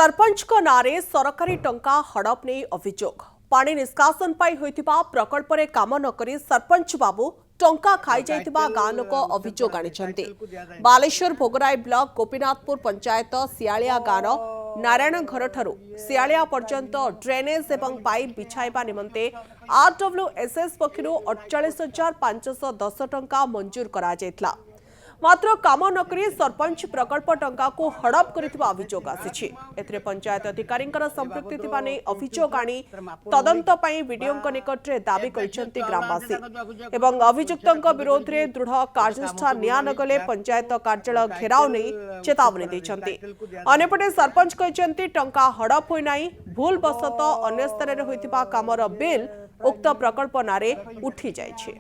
सरपंच नारे सरकारी टंका हड़प नहीं अभियोग पानी निष्कासन पाई होइतिबा प्रकल्प रे काम नकरी सरपंच बाबू टंका खाई जाइतिबा गाँ लोक अभियोग आनिछन्ति। बालेश्वर भोगराई ब्लॉक गोपीनाथपुर पंचायत सियालिया गाँव नारायण घर ठारू सियालिया पर्यंत ड्रेनेज एवं पाइप बिछाइबा निमंते आरडब्ल्यूएसएस पक्षरु 48,510 टंका मंजूर करा जायतला। मात्र काम नकरी सरपंच प्रकल्प टंका को हड़प करिथिबा अभियोग आसिछि। एथिरे पंचायत अधिकारी संपृक्ति थिबा नै अभियोग आनी तदंत पई वीडियोंक निकटरे दाबी करिसेंति ग्रामवासी एवं अभियुक्तंक विरोध रे दृढ़ कार्यानुष्ठान निया नगले पंचायत कार्यालय घेराव नै चेतावनी दैछंति। अनेपटे सरपंच कहिसेंति टंका हड़प होई नै भूल बसत अन्य स्तर रे होइथिबा कामर बिल उक्त प्रकल्प नारे उठी जायछि।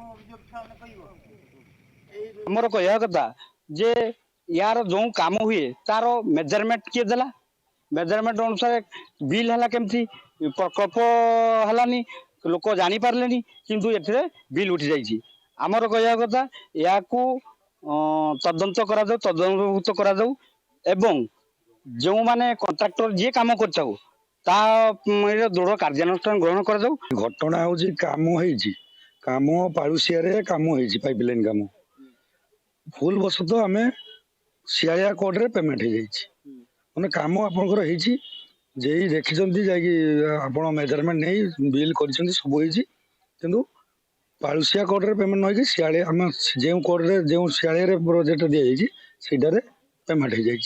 हमर कहया कथा जे यार जो काम हुए तार मेजरमेंट किए देला मेजरमेंट अनुसार बिल हला केमथी प्रकल्प हलानी लोक जानी पारलेनी किंतु एथरे बिल उठी जाईची। हमर कहया कथा याकू तदंत करा जाऊ तदंत करा जाऊ एवं जो माने कॉन्ट्रैक्टर जे काम करछाऊ ता दृढ़ कार्यानुष्ठान ग्रहण करा जाऊ। घटना होची काम होईची काम पारुसिया रे काम होईची पाइपलाइन काम भूल बसत आम सियालिया कोड रे पेमेंट हो जाए कम आपंकर जे देखी आप मेजरमेंट नहीं बिल कर सब हो पालुसिया कोड रे पेमेंट नहीं सियालिया आम जो कोड रे जो सियालिया प्रोजेक्ट दी जाइए पेमेंट हो जाए।